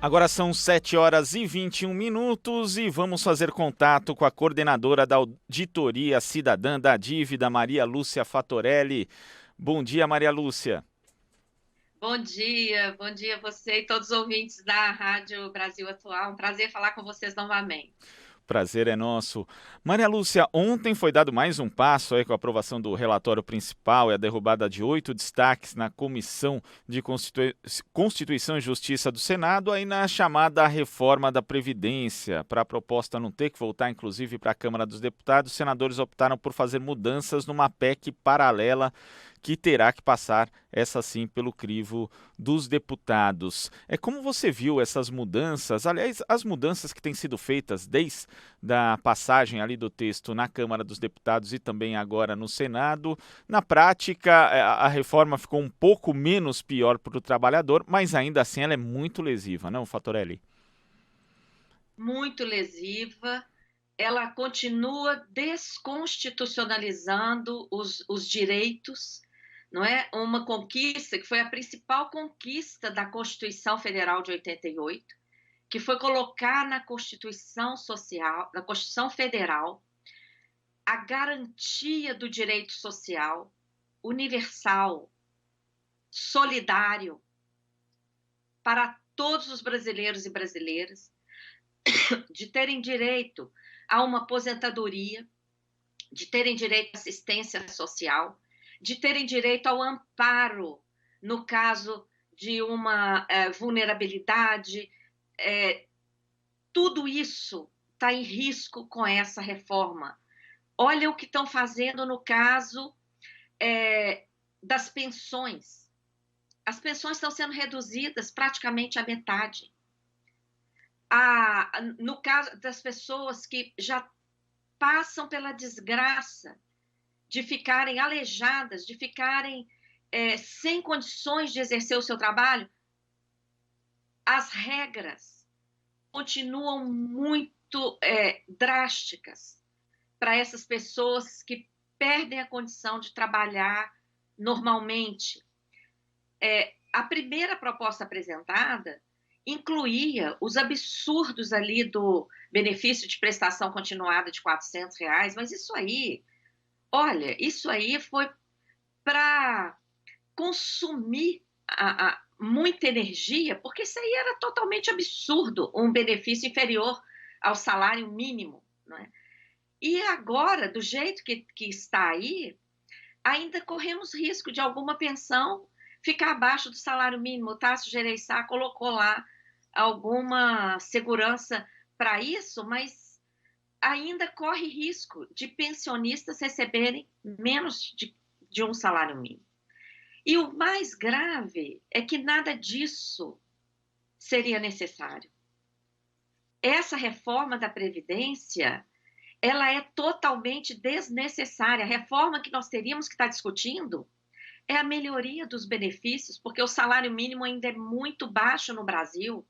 Agora são 7h21 e vamos fazer contato com a coordenadora da Auditoria Cidadã da Dívida, Maria Lúcia Fatorelli. Bom dia, Maria Lúcia. Bom dia a você e todos os ouvintes da Rádio Brasil Atual. Um prazer falar com vocês novamente. Prazer é nosso. Maria Lúcia, ontem foi dado mais um passo aí com a aprovação do relatório principal e a derrubada de 8 destaques na Comissão de Constituição e Justiça do Senado, aí na chamada reforma da Previdência. Para a proposta não ter que voltar, inclusive, para a Câmara dos Deputados, os senadores optaram por fazer mudanças numa PEC paralela que terá que passar, essa sim, pelo crivo dos deputados. Como você viu essas mudanças, aliás, as mudanças que têm sido feitas desde da passagem ali do texto na Câmara dos Deputados e também agora no Senado. Na prática, a reforma ficou um pouco menos pior para o trabalhador, mas ainda assim ela é muito lesiva, não, Fatorelli? Muito lesiva. Ela continua desconstitucionalizando os direitos, não é? Uma conquista que foi a principal conquista da Constituição Federal de 88, que foi colocar na Constituição Social, na Constituição Federal, a garantia do direito social universal, solidário, para todos os brasileiros e brasileiras, de terem direito a uma aposentadoria, de terem direito à assistência social, de terem direito ao amparo no caso de uma vulnerabilidade. Tudo isso está em risco com essa reforma. Olha o que estão fazendo no caso das pensões. As pensões estão sendo reduzidas praticamente à metade. No caso das pessoas que já passam pela desgraça de ficarem aleijadas, de ficarem sem condições de exercer o seu trabalho, as regras continuam muito drásticas para essas pessoas que perdem a condição de trabalhar normalmente. A primeira proposta apresentada incluía os absurdos ali do benefício de prestação continuada de R$ 400, mas isso aí, olha, isso aí foi para consumir muita energia, porque isso aí era totalmente absurdo, um benefício inferior ao salário mínimo, não é? E agora, do jeito que está aí, ainda corremos risco de alguma pensão ficar abaixo do salário mínimo. O Tasso Gereissati colocou lá alguma segurança para isso, mas ainda corre risco de pensionistas receberem menos de um salário mínimo. E o mais grave é que nada disso seria necessário. Essa reforma da Previdência, ela é totalmente desnecessária. A reforma que nós teríamos que estar discutindo é a melhoria dos benefícios, porque o salário mínimo ainda é muito baixo no Brasil.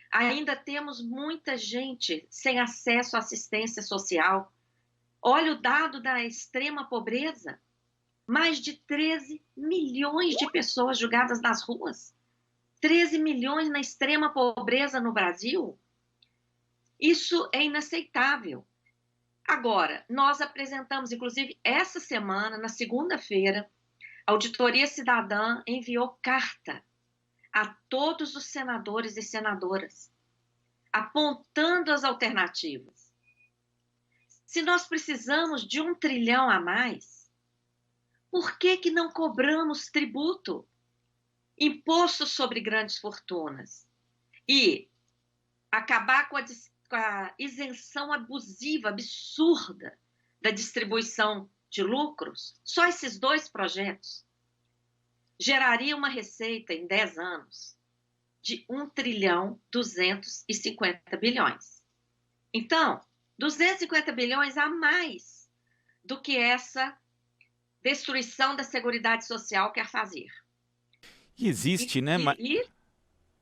Ainda temos muita gente sem acesso à assistência social. Olha o dado da extrema pobreza. Mais de 13 milhões de pessoas jogadas nas ruas. 13 milhões na extrema pobreza no Brasil. Isso é inaceitável. Agora, nós apresentamos, inclusive, essa semana, na segunda-feira, a Auditoria Cidadã enviou carta a todos os senadores e senadoras, apontando as alternativas. Se nós precisamos de 1 trilhão a mais, por que não cobramos tributo, imposto sobre grandes fortunas e acabar com a isenção abusiva, absurda da distribuição de lucros? Só esses 2 projetos gerariam uma receita em 10 anos de 1 trilhão 250 bilhões. Então, 250 bilhões a mais do que essa destruição da Seguridade Social quer fazer. E existe, né?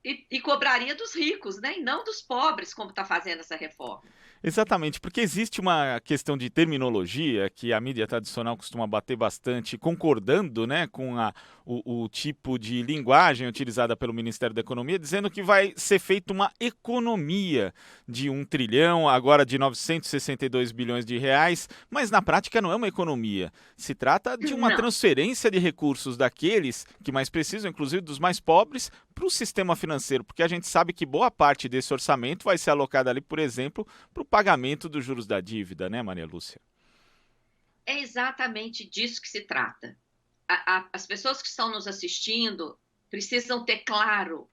e cobraria dos ricos, né? E não dos pobres, como está fazendo essa reforma. Exatamente, porque existe uma questão de terminologia que a mídia tradicional costuma bater bastante, concordando, né, com o tipo de linguagem utilizada pelo Ministério da Economia, dizendo que vai ser feita uma economia de 1 trilhão, agora de 962 bilhões de reais, mas na prática não é uma economia. Se trata de uma Não, transferência de recursos daqueles que mais precisam, inclusive dos mais pobres, para o sistema financeiro, porque a gente sabe que boa parte desse orçamento vai ser alocada ali, por exemplo, para o pagamento dos juros da dívida, né, Maria Lúcia? é exatamente disso que se trata. As pessoas que estão nos assistindo precisam ter claro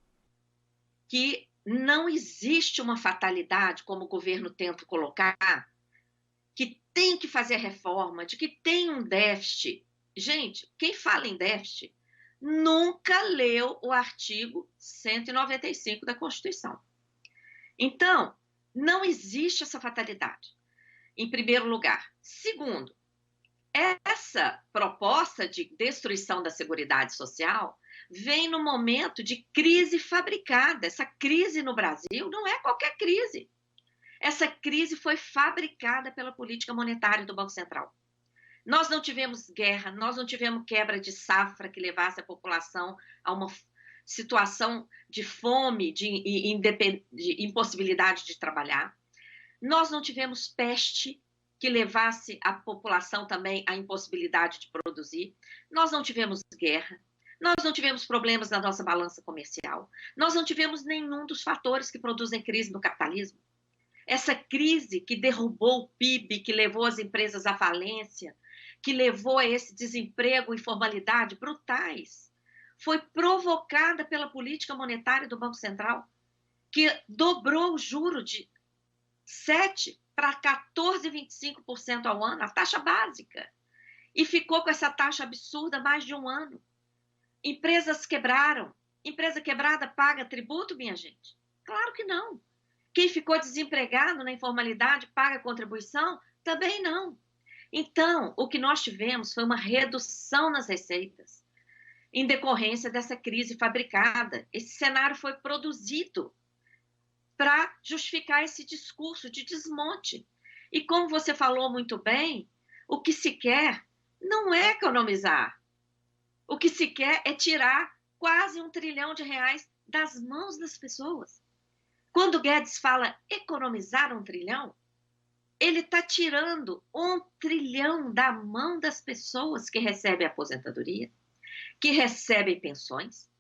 que não existe uma fatalidade, como o governo tenta colocar, que tem que fazer reforma, de que tem um déficit. Gente, quem fala em déficit nunca leu o artigo 195 da Constituição. Então, não existe essa fatalidade, em primeiro lugar. Segundo, essa proposta de destruição da Seguridade Social vem no momento de crise fabricada. Essa crise no Brasil não é qualquer crise. Essa crise foi fabricada pela política monetária do Banco Central. Nós não tivemos guerra, nós não tivemos quebra de safra que levasse a população a uma situação de fome, de impossibilidade de trabalhar. Nós não tivemos peste que levasse a população também à impossibilidade de produzir. Nós não tivemos guerra. Nós não tivemos problemas na nossa balança comercial. Nós não tivemos nenhum dos fatores que produzem crise no capitalismo. Essa crise que derrubou o PIB, que levou as empresas à falência, que levou a esse desemprego e informalidade brutais, foi provocada pela política monetária do Banco Central, que dobrou o juro de 7% para 14,25% ao ano, a taxa básica, e ficou com essa taxa absurda mais de um ano. Empresas quebraram. Empresa quebrada paga tributo, minha gente? Claro que não. Quem ficou desempregado na informalidade paga contribuição? Também não. Então, o que nós tivemos foi uma redução nas receitas, em decorrência dessa crise fabricada. Esse cenário foi produzido para justificar esse discurso de desmonte. E como você falou muito bem, o que se quer não é economizar. O que se quer é tirar quase 1 trilhão de reais das mãos das pessoas. Quando o Guedes fala economizar 1 trilhão, ele está tirando 1 trilhão da mão das pessoas que recebem aposentadoria, que recebem pensões,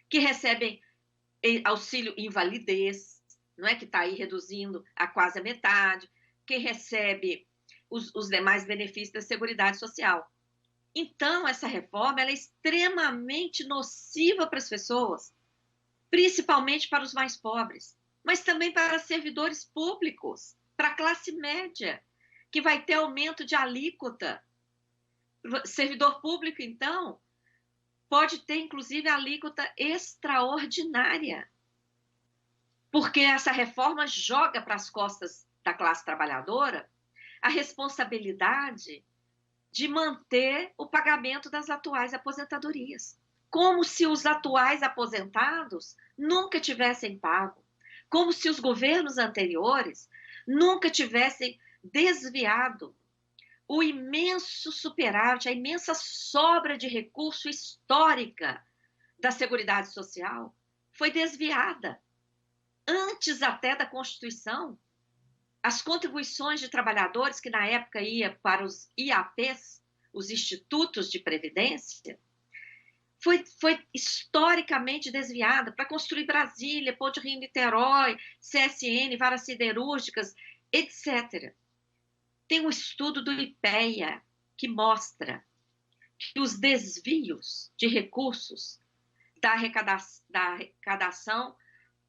que recebem auxílio invalidez, não é, que está aí reduzindo a quase a metade, que recebe os demais benefícios da Seguridade Social. Então, essa reforma ela é extremamente nociva para as pessoas, principalmente para os mais pobres, mas também para servidores públicos, para a classe média, que vai ter aumento de alíquota. Servidor público, então, pode ter, inclusive, alíquota extraordinária, porque essa reforma joga para as costas da classe trabalhadora a responsabilidade de manter o pagamento das atuais aposentadorias, como se os atuais aposentados nunca tivessem pago, como se os governos anteriores nunca tivessem desviado o imenso superávit, a imensa sobra de recurso histórica da Seguridade Social foi desviada. Antes até da Constituição, as contribuições de trabalhadores, que na época ia para os IAPs, os Institutos de Previdência, foi historicamente desviada para construir Brasília, Ponte Rio-Niterói, CSN, varas siderúrgicas, etc. Tem um estudo do IPEA que mostra que os desvios de recursos da arrecadação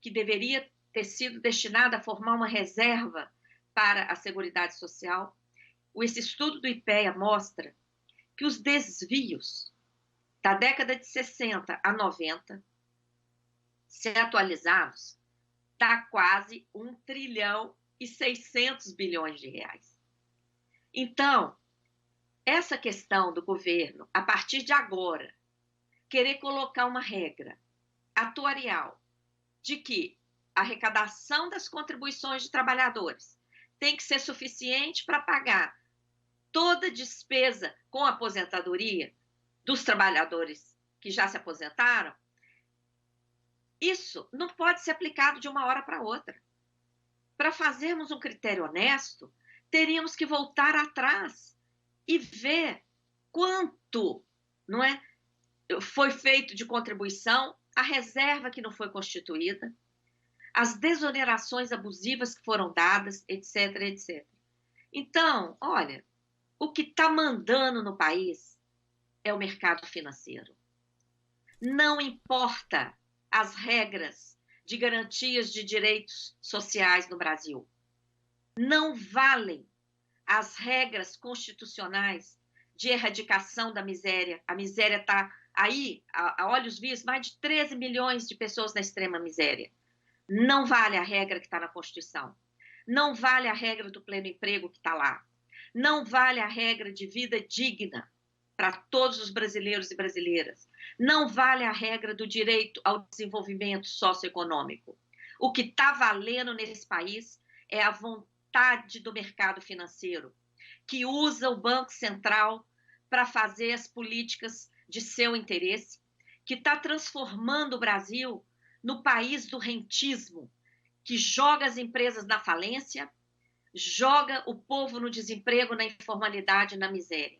que deveria ter sido destinada a formar uma reserva para a Seguridade Social, esse estudo do IPEA mostra que os desvios da década de 60 a 90, se atualizados, está quase 1,6 trilhão de reais. Então, essa questão do governo, a partir de agora, querer colocar uma regra atuarial de que a arrecadação das contribuições de trabalhadores tem que ser suficiente para pagar toda despesa com aposentadoria dos trabalhadores que já se aposentaram, isso não pode ser aplicado de uma hora para outra. Para fazermos um critério honesto, teríamos que voltar atrás e ver quanto, não é, foi feito de contribuição, a reserva que não foi constituída, as desonerações abusivas que foram dadas, etc, etc. Então, olha, o que está mandando no país é o mercado financeiro. Não importa as regras de garantias de direitos sociais no Brasil. Não valem as regras constitucionais de erradicação da miséria. A miséria está aí, a olhos vistos, mais de 13 milhões de pessoas na extrema miséria. Não vale a regra que está na Constituição. Não vale a regra do pleno emprego que está lá. Não vale a regra de vida digna para todos os brasileiros e brasileiras. Não vale a regra do direito ao desenvolvimento socioeconômico. O que está valendo nesse país é a vontade do mercado financeiro, que usa o Banco Central para fazer as políticas de seu interesse, que está transformando o Brasil no país do rentismo, que joga as empresas na falência, joga o povo no desemprego, na informalidade, na miséria.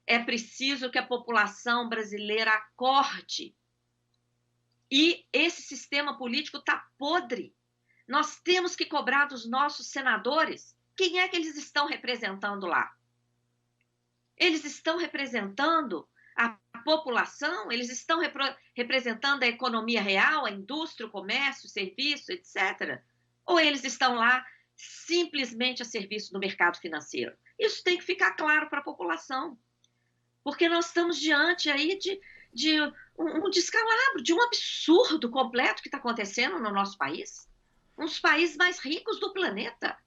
É preciso que a população brasileira acorde. E esse sistema político está podre. Nós temos que cobrar dos nossos senadores quem é que eles estão representando lá. Eles estão representando a população? Eles estão representando a economia real, a indústria, o comércio, o serviço, etc. Ou eles estão lá simplesmente a serviço do mercado financeiro? Isso tem que ficar claro para a população. Porque nós estamos diante aí de um descalabro, de um absurdo completo que está acontecendo no nosso país. Um dos países mais ricos do planeta.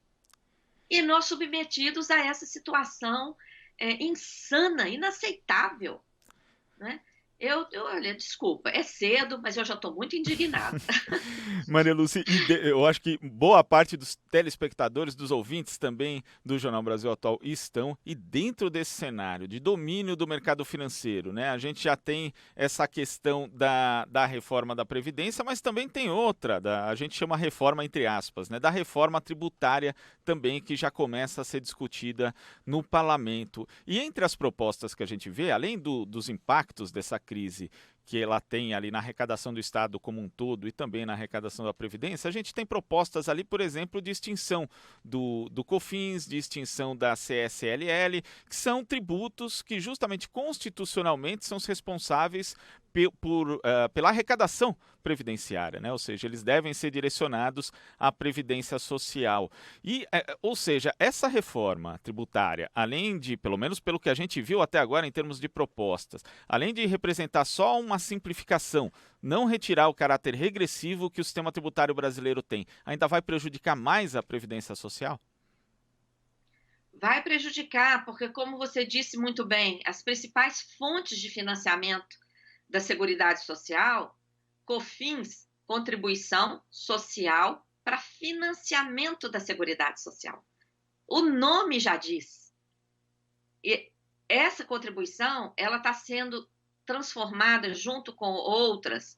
E nós submetidos a essa situação insana, inaceitável. Né? Olha, desculpa, é cedo, mas eu já estou muito indignada. Maria Lúcia, eu acho que boa parte dos telespectadores, dos ouvintes também do Jornal Brasil Atual estão, e dentro desse cenário de domínio do mercado financeiro, né, a gente já tem essa questão da reforma da Previdência, mas também tem outra, a gente chama reforma entre aspas, né, da reforma tributária também, que já começa a ser discutida no parlamento. E entre as propostas que a gente vê, além dos impactos dessa crise que ela tem ali na arrecadação do Estado como um todo e também na arrecadação da Previdência, a gente tem propostas ali, por exemplo, de extinção do COFINS, de extinção da CSLL, que são tributos que justamente constitucionalmente são os responsáveis pela arrecadação previdenciária, né? Ou seja, eles devem ser direcionados à previdência social. E, ou seja, essa reforma tributária, além de, pelo menos pelo que a gente viu até agora em termos de propostas, além de representar só uma simplificação, não retirar o caráter regressivo que o sistema tributário brasileiro tem, ainda vai prejudicar mais a previdência social? Vai prejudicar, porque, como você disse muito bem, as principais fontes de financiamento da Seguridade Social, COFINS, Contribuição Social para Financiamento da Seguridade Social. O nome já diz. E essa contribuição, ela está sendo transformada, junto com outras,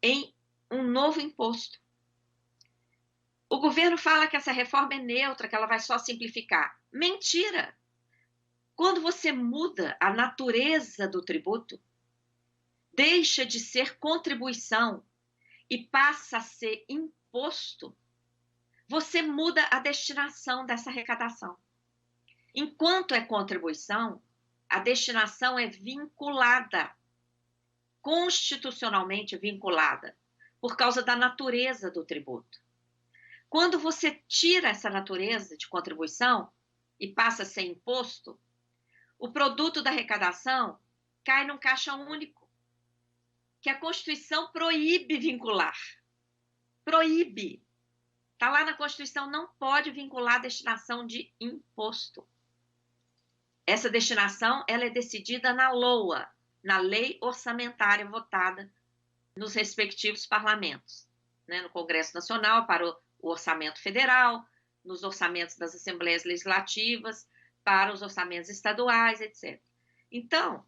em um novo imposto. O governo fala que essa reforma é neutra, que ela vai só simplificar. Mentira! Quando você muda a natureza do tributo, deixa de ser contribuição e passa a ser imposto, você muda a destinação dessa arrecadação. Enquanto é contribuição, a destinação é vinculada, constitucionalmente vinculada, por causa da natureza do tributo. Quando você tira essa natureza de contribuição e passa a ser imposto, o produto da arrecadação cai num caixa único, que a Constituição proíbe vincular. Proíbe. Está lá na Constituição, não pode vincular a destinação de imposto. Essa destinação ela é decidida na LOA, na Lei Orçamentária votada nos respectivos parlamentos. né, no Congresso Nacional, para o orçamento federal, nos orçamentos das assembleias legislativas, para os orçamentos estaduais, etc. Então,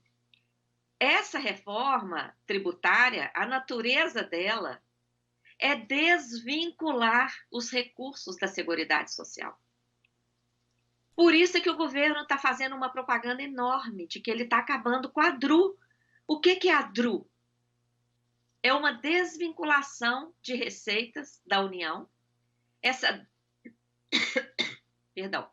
essa reforma tributária, a natureza dela é desvincular os recursos da Seguridade Social. Por isso é que o governo está fazendo uma propaganda enorme de que ele está acabando com a DRU. O que é a DRU? É uma desvinculação de receitas da União. Perdão.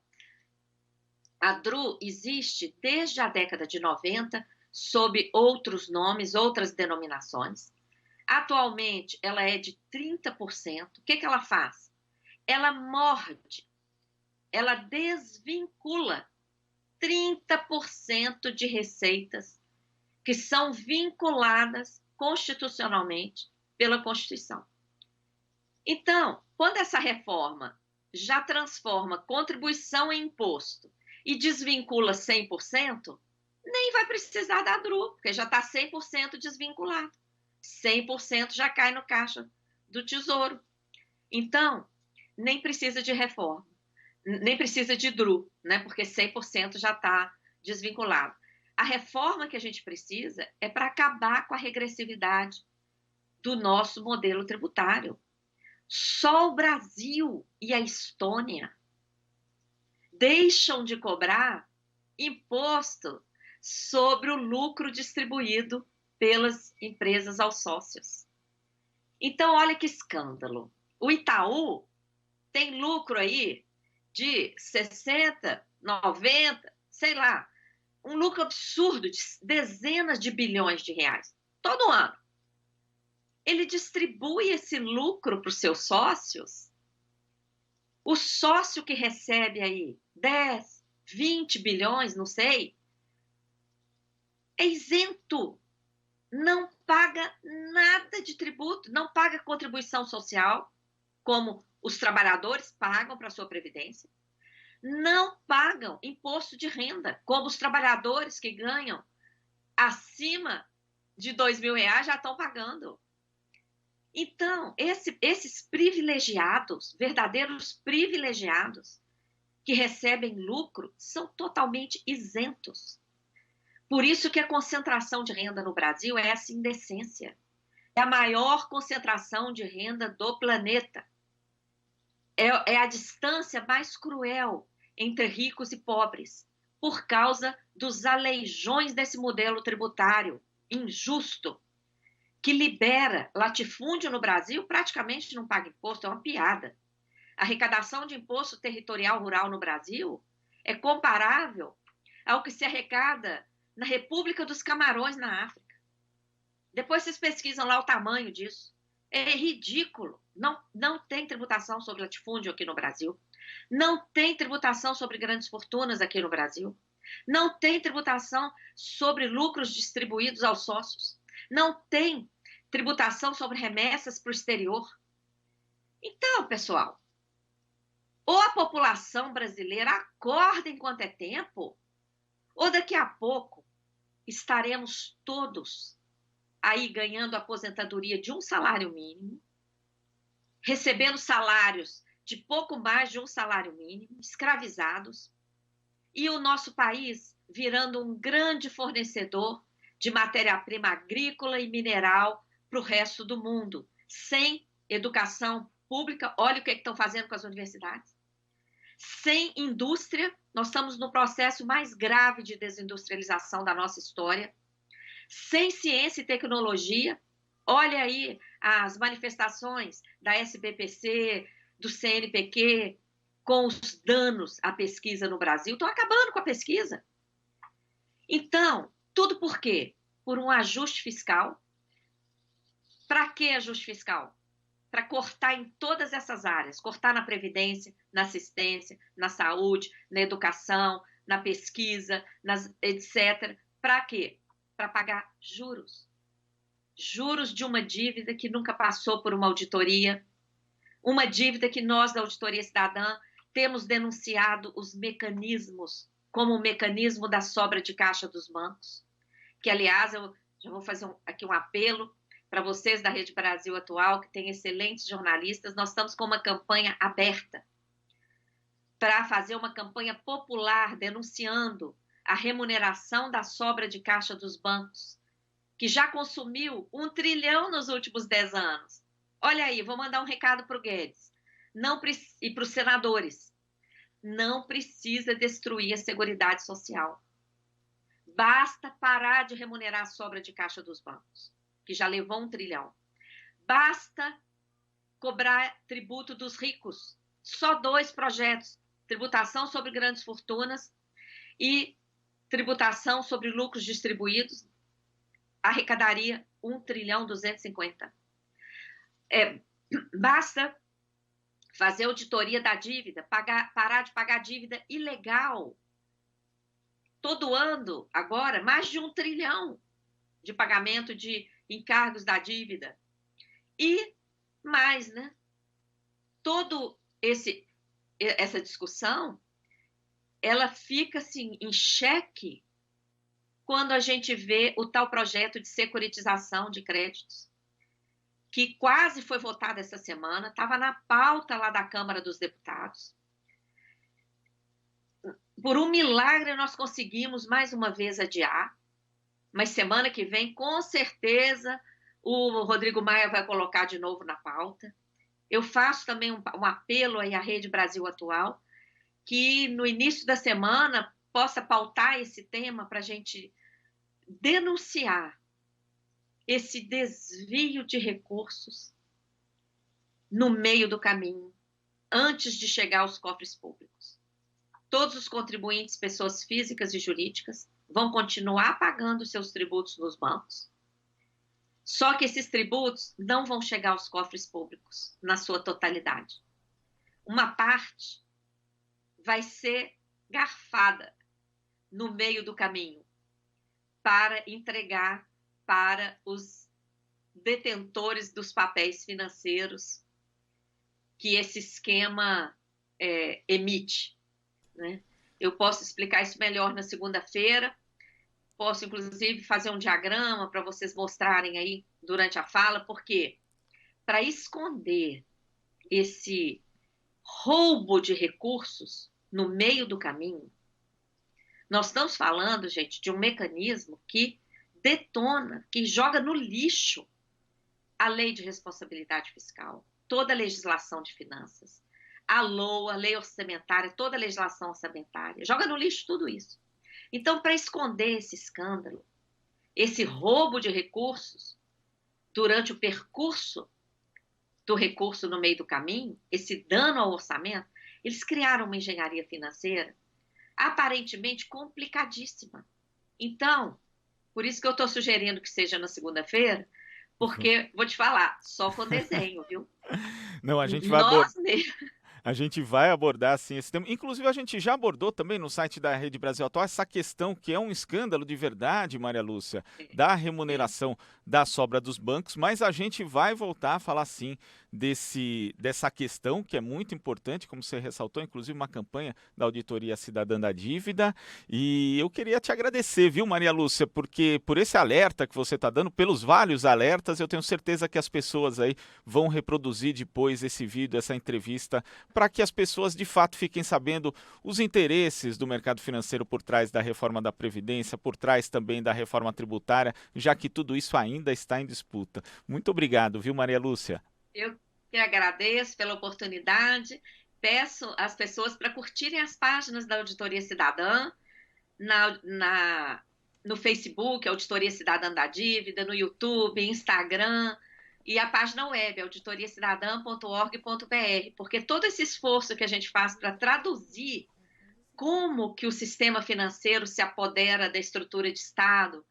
A DRU existe desde a década de 90, sob outros nomes, outras denominações. Atualmente, ela é de 30%. O que ela faz? Ela morde, ela desvincula 30% de receitas que são vinculadas constitucionalmente pela Constituição. Então, quando essa reforma já transforma contribuição em imposto e desvincula 100%, nem vai precisar da DRU, porque já está 100% desvinculado. 100% já cai no caixa do Tesouro. Então, nem precisa de reforma, nem precisa de DRU, né? Porque 100% já está desvinculado. A reforma que a gente precisa é para acabar com a regressividade do nosso modelo tributário. Só o Brasil e a Estônia deixam de cobrar imposto sobre o lucro distribuído pelas empresas aos sócios. Então, olha que escândalo. O Itaú tem lucro aí de 60, 90, sei lá, um lucro absurdo de dezenas de bilhões de reais, todo ano. Ele distribui esse lucro para os seus sócios. O sócio que recebe aí 10, 20 bilhões, não sei, é isento. Não paga nada de tributo, não paga contribuição social, como os trabalhadores pagam para a sua previdência. Não pagam imposto de renda, como os trabalhadores que ganham acima de R$2.000 já estão pagando. Então, esses privilegiados, verdadeiros privilegiados, que recebem lucro, são totalmente isentos. Por isso que a concentração de renda no Brasil é essa indecência. É a maior concentração de renda do planeta. É a distância mais cruel entre ricos e pobres, por causa dos aleijões desse modelo tributário injusto, que libera latifúndio no Brasil, praticamente não paga imposto, é uma piada. A arrecadação de imposto territorial rural no Brasil é comparável ao que se arrecada na República dos Camarões, na África. Depois vocês pesquisam lá o tamanho disso. É ridículo. Não tem tributação sobre latifúndio aqui no Brasil. Não tem tributação sobre grandes fortunas aqui no Brasil. Não tem tributação sobre lucros distribuídos aos sócios. Não tem tributação sobre remessas para o exterior. Então, pessoal, ou a população brasileira acorda enquanto é tempo, ou daqui a pouco estaremos todos aí ganhando a aposentadoria de um salário mínimo, recebendo salários de pouco mais de um salário mínimo, escravizados, e o nosso país virando um grande fornecedor de matéria-prima agrícola e mineral para o resto do mundo, sem educação pública. Olha o que estão fazendo com as universidades. Sem indústria, nós estamos no processo mais grave de desindustrialização da nossa história. Sem ciência e tecnologia, olha aí as manifestações da SBPC, do CNPq, com os danos à pesquisa no Brasil. Estão acabando com a pesquisa. Então, tudo por quê? Por um ajuste fiscal. Para que ajuste fiscal? Para cortar em todas essas áreas, cortar na previdência, na assistência, na saúde, na educação, na pesquisa, etc. Para quê? Para pagar juros. Juros de uma dívida que nunca passou por uma auditoria, uma dívida que nós, da Auditoria Cidadã, temos denunciado os mecanismos, como o mecanismo da sobra de caixa dos bancos, que, aliás, eu já vou fazer aqui um apelo, para vocês da Rede Brasil Atual, que tem excelentes jornalistas, nós estamos com uma campanha aberta para fazer uma campanha popular denunciando a remuneração da sobra de caixa dos bancos, que já consumiu 1 trilhão nos últimos 10 anos. Olha aí, vou mandar um recado para o Guedes e para os senadores. Não precisa destruir a Seguridade Social. Basta parar de remunerar a sobra de caixa dos bancos, que já levou 1 trilhão. Basta cobrar tributo dos ricos. Só 2 projetos: tributação sobre grandes fortunas e tributação sobre lucros distribuídos, arrecadaria 1 trilhão 250. Basta fazer auditoria da dívida, parar de pagar dívida ilegal. Todo ano, agora, mais de 1 trilhão de pagamento de encargos da dívida. E mais, né? Todo essa discussão, ela fica assim em xeque quando a gente vê o tal projeto de securitização de créditos, que quase foi votado essa semana, estava na pauta lá da Câmara dos Deputados. Por um milagre, nós conseguimos mais uma vez adiar, mas semana que vem, com certeza, o Rodrigo Maia vai colocar de novo na pauta. Eu faço também um apelo aí à Rede Brasil Atual, que no início da semana possa pautar esse tema para a gente denunciar esse desvio de recursos no meio do caminho, antes de chegar aos cofres públicos. Todos os contribuintes, pessoas físicas e jurídicas, vão continuar pagando seus tributos nos bancos, só que esses tributos não vão chegar aos cofres públicos na sua totalidade. Uma parte vai ser garfada no meio do caminho para entregar para os detentores dos papéis financeiros que esse esquema emite, né? Eu posso explicar isso melhor na segunda-feira, posso inclusive fazer um diagrama para vocês mostrarem aí durante a fala, porque para esconder esse roubo de recursos no meio do caminho, nós estamos falando, gente, de um mecanismo que detona, que joga no lixo a lei de responsabilidade fiscal, toda a legislação de finanças, a LOA, a lei orçamentária, toda a legislação orçamentária, joga no lixo tudo isso. Então, para esconder esse escândalo, esse roubo de recursos durante o percurso do recurso no meio do caminho, esse dano ao orçamento, eles criaram uma engenharia financeira aparentemente complicadíssima. Então, por isso que eu estou sugerindo que seja na segunda-feira, porque, vou te falar, só com desenho, viu? Não, a gente vai A gente vai abordar sim esse tema. Inclusive, a gente já abordou também no site da Rede Brasil Atual essa questão que é um escândalo de verdade, Maria Lúcia, da remuneração da sobra dos bancos, mas a gente vai voltar a falar sim dessa questão que é muito importante, como você ressaltou, inclusive uma campanha da Auditoria Cidadã da Dívida. E eu queria te agradecer, viu, Maria Lúcia, porque por esse alerta que você está dando, pelos vários alertas, eu tenho certeza que as pessoas aí vão reproduzir depois esse vídeo, essa entrevista, para que as pessoas de fato fiquem sabendo os interesses do mercado financeiro por trás da reforma da Previdência, por trás também da reforma tributária, já que tudo isso ainda está em disputa. Muito obrigado, viu, Maria Lúcia? Eu que agradeço pela oportunidade, peço às pessoas para curtirem as páginas da Auditoria Cidadã, no Facebook, Auditoria Cidadã da Dívida, no YouTube, Instagram, e a página web, auditoriacidadã.org.br, porque todo esse esforço que a gente faz para traduzir como que o sistema financeiro se apodera da estrutura de Estado,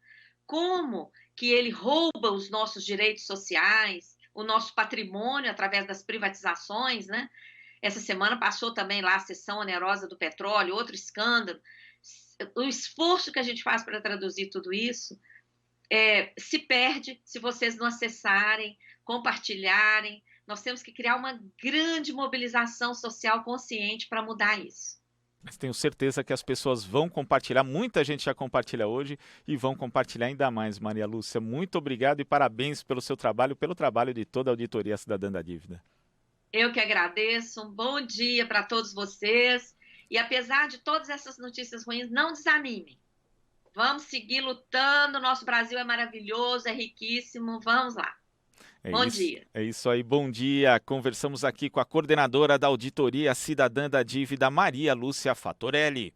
como que ele rouba os nossos direitos sociais, o nosso patrimônio através das privatizações, né? Essa semana passou também lá a cessão onerosa do petróleo, outro escândalo. O esforço que a gente faz para traduzir tudo isso se perde se vocês não acessarem, compartilharem. Nós temos que criar uma grande mobilização social consciente para mudar isso. Mas tenho certeza que as pessoas vão compartilhar, muita gente já compartilha hoje e vão compartilhar ainda mais, Maria Lúcia. Muito obrigado e parabéns pelo seu trabalho, pelo trabalho de toda a Auditoria Cidadã da Dívida. Eu que agradeço, um bom dia para todos vocês. E apesar de todas essas notícias ruins, não desanimem. Vamos seguir lutando, nosso Brasil é maravilhoso, é riquíssimo, vamos lá. Bom dia. É isso aí, bom dia. Conversamos aqui com a coordenadora da Auditoria Cidadã da Dívida, Maria Lúcia Fatorelli.